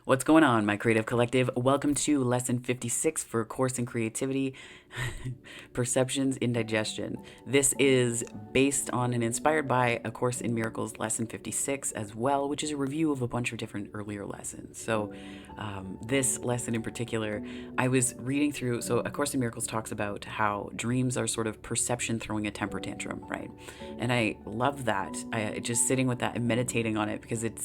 What's going on, my creative collective? Welcome to lesson 56 for Course in Creativity Perceptions in Digestion. This is based on and inspired by A Course in Miracles lesson 56 as well, which is a review of a bunch of different earlier lessons. So, this lesson in particular, I was reading through. So, A Course in Miracles talks about how dreams are sort of perception throwing a temper tantrum, right? And I love that. Just sitting with that and meditating on it because it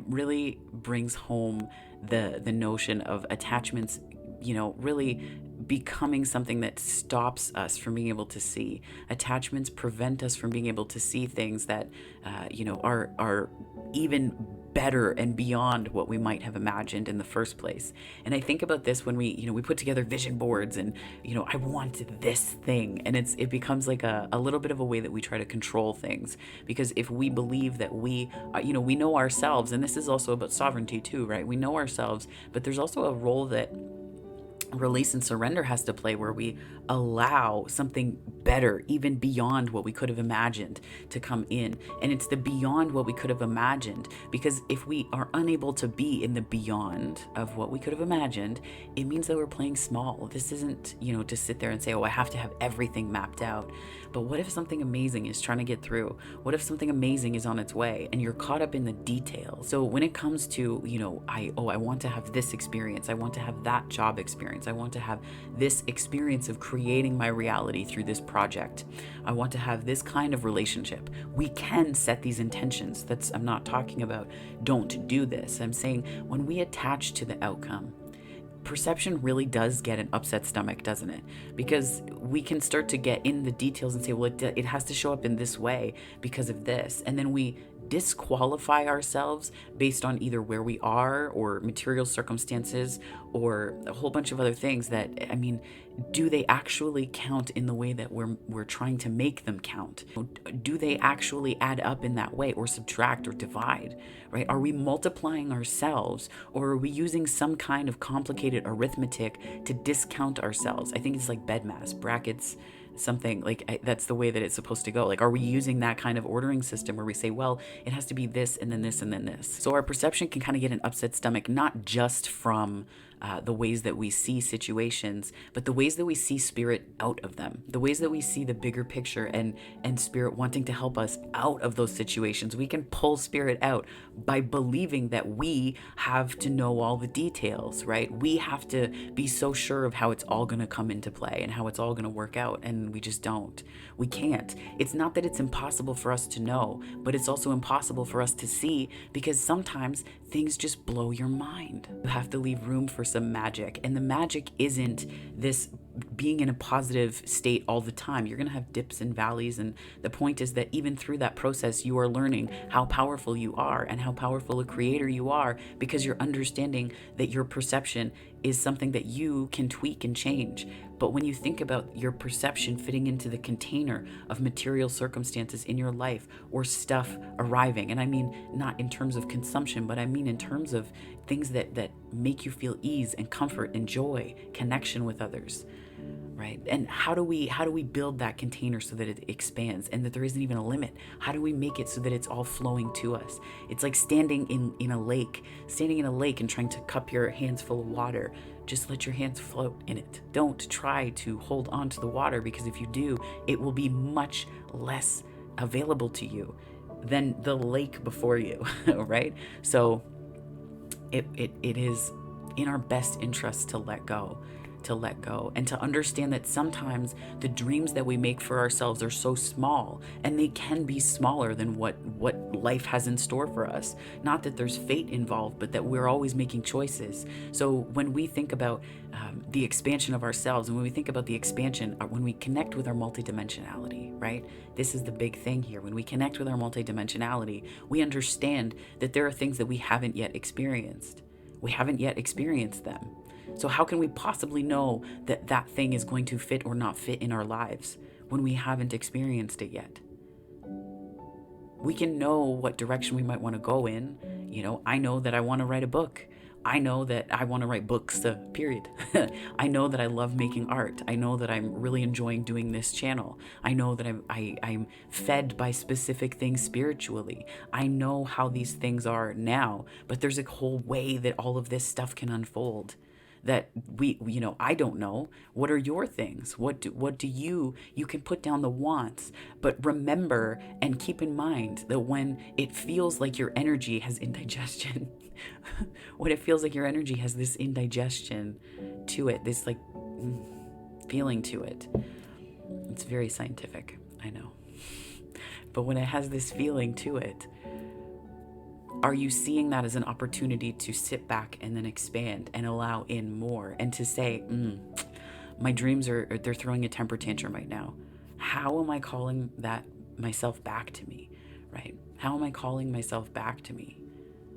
really brings home the notion of attachments, really becoming something that stops us from being able to see. Attachments prevent us from being able to see things that are even better and beyond what we might have imagined in the first place. And I think about this when we put together vision boards and I want this thing, and it becomes like a little bit of a way that we try to control things, because if we believe that we know ourselves, and this is also about sovereignty too, right? We know ourselves, but there's also a role that release and surrender has to play, where we allow something better, even beyond what we could have imagined, to come in. And it's the beyond what we could have imagined, because if we are unable to be in the beyond of what we could have imagined, it means that we're playing small. This isn't, to sit there and say, oh, I have to have everything mapped out. But what if something amazing is trying to get through? What if something amazing is on its way and you're caught up in the details? So when it comes to, I want to have this experience, I want to have that job experience, I want to have this experience of creating my reality through this project, I want to have this kind of relationship. We can set these intentions. I'm not talking about don't do this. I'm saying when we attach to the outcome, perception really does get an upset stomach, doesn't it? Because we can start to get in the details and say, well, it has to show up in this way because of this. And then we disqualify ourselves based on either where we are or material circumstances or a whole bunch of other things that, do they actually count in the way that we're trying to make them count? Do they actually add up in that way, or subtract or divide, right? Are we multiplying ourselves, or are we using some kind of complicated arithmetic to discount ourselves? I think it's like BEDMAS, brackets, something like that's the way that it's supposed to go. Like, are we using that kind of ordering system where we say, well, it has to be this and then this and then this? So our perception can kind of get an upset stomach, not just from the ways that we see situations, but the ways that we see spirit out of them, the ways that we see the bigger picture and spirit wanting to help us out of those situations. We can pull spirit out by believing that we have to know all the details, right? We have to be so sure of how it's all going to come into play and how it's all going to work out, and we just don't. We can't. It's not that it's impossible for us to know, but it's also impossible for us to see, because sometimes things just blow your mind. You have to leave room for some magic, and the magic isn't this being in a positive state all the time. You're going to have dips and valleys, and the point is that even through that process, you are learning how powerful you are and how powerful a creator you are, because you're understanding that your perception is something that you can tweak and change. But when you think about your perception fitting into the container of material circumstances in your life or stuff arriving, and I mean not in terms of consumption, but I mean in terms of things that make you feel ease and comfort and joy, connection with others, right? And how do we build that container so that it expands and that there isn't even a limit? How do we make it so that it's all flowing to us? It's like standing in a lake and trying to cup your hands full of water. Just let your hands float in it. Don't try to hold on to the water, because if you do, it will be much less available to you than the lake before you, right? So it is in our best interest to let go, and to understand that sometimes the dreams that we make for ourselves are so small, and they can be smaller than what life has in store for us. Not that there's fate involved, but that we're always making choices. So when we think about the expansion of ourselves, and when we think about the expansion, when we connect with our multidimensionality, right? This is the big thing here. When we connect with our multidimensionality, we understand that there are things that we haven't yet experienced. We haven't yet experienced them. So how can we possibly know that that thing is going to fit or not fit in our lives when we haven't experienced it yet? We can know what direction we might want to go in. I know that I want to write a book. I know that I want to write books, period. I know that I love making art. I know that I'm really enjoying doing this channel. I know that I'm fed by specific things spiritually. I know how these things are now, but there's a whole way that all of this stuff can unfold that I don't know. What are your things? What do you can put down the wants, but remember and keep in mind that when it feels like your energy has indigestion, when it feels like your energy has this indigestion to it, this like feeling to it, it's very scientific, I know. But when it has this feeling to it, are you seeing that as an opportunity to sit back and then expand and allow in more and to say, my dreams they're throwing a temper tantrum right now. How am I calling that myself back to me, right? How am I calling myself back to me?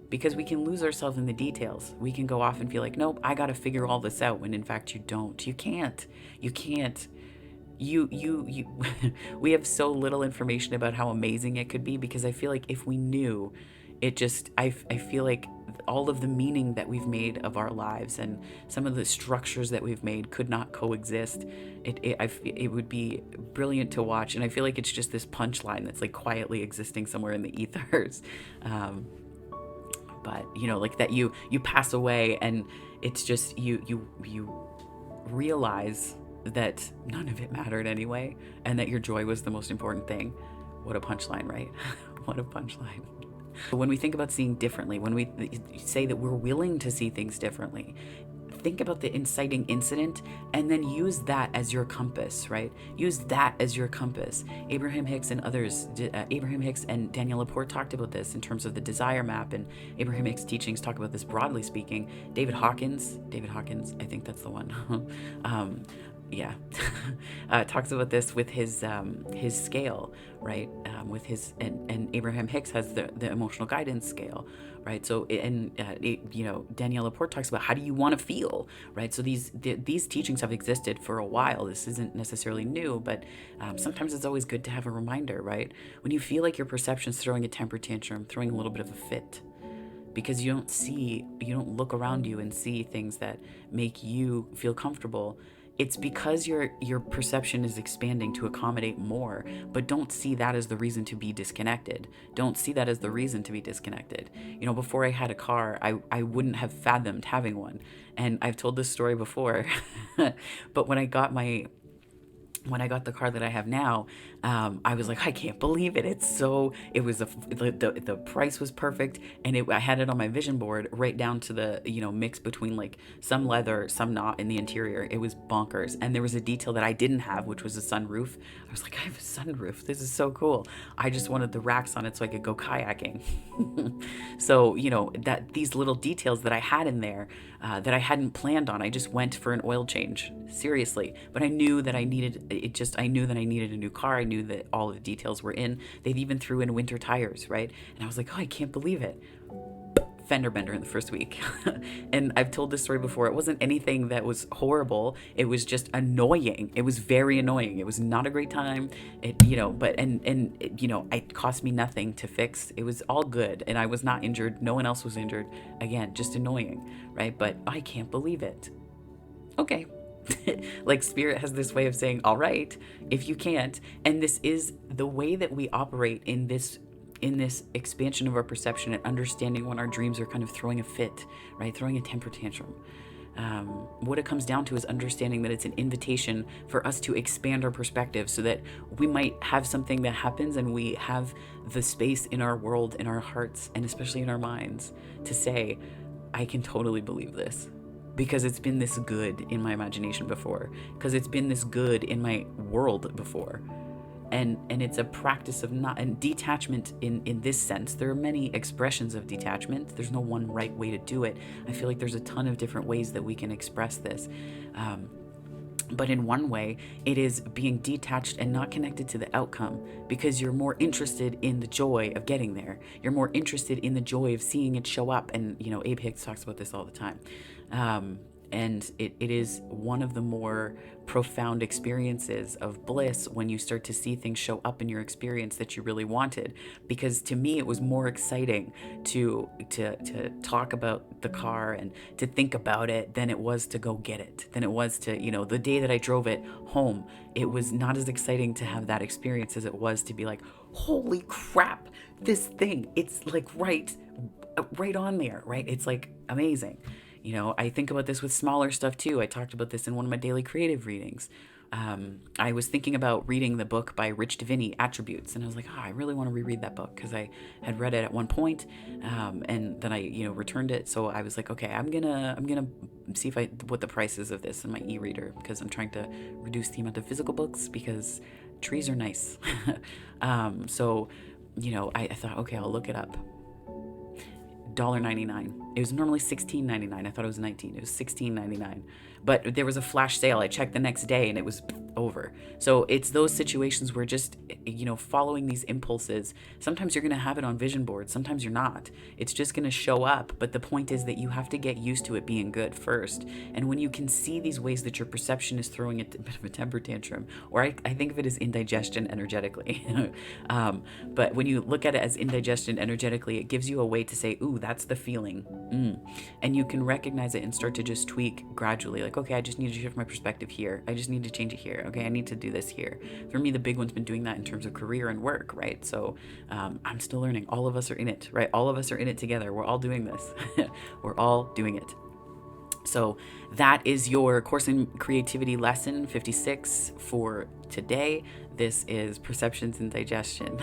Because we can lose ourselves in the details. We can go off and feel like, nope, I got to figure all this out, when in fact you don't. You can't. We have so little information about how amazing it could be, because I feel like if we knew, I feel like all of the meaning that we've made of our lives and some of the structures that we've made could not coexist. It would be brilliant to watch, and I feel like it's just this punchline that's like quietly existing somewhere in the ethers. But like that you pass away, and it's just you realize that none of it mattered anyway, and that your joy was the most important thing. What a punchline, right? What a punchline. When we think about seeing differently, when we say that we're willing to see things differently, think about the inciting incident and then use that as your compass, right? Use that as your compass. Abraham Hicks and others, Abraham Hicks and Danielle Laporte talked about this in terms of the desire map, and Abraham Hicks' teachings talk about this broadly speaking. David Hawkins, I think that's the one. Talks about this with his scale, right? With his and Abraham Hicks has the emotional guidance scale, right? So Danielle Laporte talks about how do you want to feel, right? So these teachings have existed for a while. This isn't necessarily new, but sometimes it's always good to have a reminder, right? When you feel like your perception's throwing a temper tantrum, throwing a little bit of a fit, because you don't look around you and see things that make you feel comfortable. It's because your perception is expanding to accommodate more, but don't see that as the reason to be disconnected. Don't see that as the reason to be disconnected. Before I had a car, I wouldn't have fathomed having one. And I've told this story before, but when I got the car that I have now, I was like, I can't believe it. The price was perfect, and I had it on my vision board right down to the, mix between like some leather, some not in the interior. It was bonkers. And there was a detail that I didn't have, which was a sunroof. I was like, I have a sunroof. This is so cool. I just wanted the racks on it so I could go kayaking. So, that these little details that I had in there, that I hadn't planned on, I just went for an oil change, seriously. But I knew that I needed a new car. I knew that all of the details were in. They'd even threw in winter tires, right? And I was like, oh, I can't believe it. Fender bender in the first week. And I've told this story before. It wasn't anything that was horrible. It was just annoying. It was very annoying. It was not a great time. It cost me nothing to fix. It was all good, and I was not injured. No one else was injured. Again, just annoying, right? But I can't believe it. Okay. Like Spirit has this way of saying, all right, if you can't. And this is the way that we operate in this expansion of our perception and understanding when our dreams are kind of throwing a fit, right? Throwing a temper tantrum. What it comes down to is understanding that it's an invitation for us to expand our perspective, so that we might have something that happens and we have the space in our world, in our hearts, and especially in our minds to say, I can totally believe this. Because it's been this good in my imagination before. Because it's been this good in my world before. And it's a practice of detachment in this sense. There are many expressions of detachment. There's no one right way to do it. I feel like there's a ton of different ways that we can express this. But in one way, it is being detached and not connected to the outcome, because you're more interested in the joy of getting there. You're more interested in the joy of seeing it show up. And, Abe Hicks talks about this all the time. And it is one of the more profound experiences of bliss when you start to see things show up in your experience that you really wanted. Because to me, it was more exciting to talk about the car and to think about it than it was to go get it, than it was to, the day that I drove it home. It was not as exciting to have that experience as it was to be like, holy crap, this thing, it's like right on there, right? It's like amazing. I think about this with smaller stuff too. I talked about this in one of my daily creative readings. I was thinking about reading the book by Rich Diviney, Attributes, and I was like, I really want to reread that book because I had read it at one point, and then I, returned it. So I was like, okay, I'm gonna see what the price is of this in my e-reader because I'm trying to reduce the amount of physical books because trees are nice. So, I thought, okay, I'll look it up. $1.99. It was normally $16.99. I thought it was $19. It was $16.99. But there was a flash sale. I checked the next day and it was over. So it's those situations where just, following these impulses, sometimes you're going to have it on vision boards. Sometimes you're not. It's just going to show up. But the point is that you have to get used to it being good first. And when you can see these ways that your perception is throwing a bit of a temper tantrum, or I think of it as indigestion energetically. But when you look at it as indigestion energetically, it gives you a way to say, ooh, that's the feeling. And you can recognize it and start to just tweak gradually. Like, okay, I just need to shift my perspective here. I just need to change it here. Okay, I need to do this here. For me, the big one's been doing that in terms of career and work, right? So I'm still learning. All of us are in it, right? All of us are in it together. We're all doing this. We're all doing it. So that is your Course in Creativity lesson 56 for today. This is Perceptions and Digestion.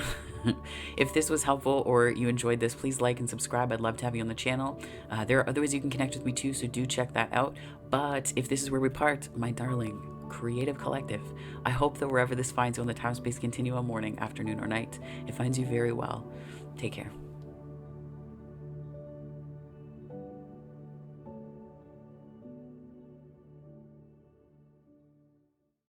If this was helpful or you enjoyed this, please like and subscribe. I'd love to have you on the channel. There are other ways you can connect with me too, so do check that out. But if this is where we part, my darling Creative Collective, I hope that wherever this finds you on the time-space continuum, morning, afternoon, or night, it finds you very well. Take care.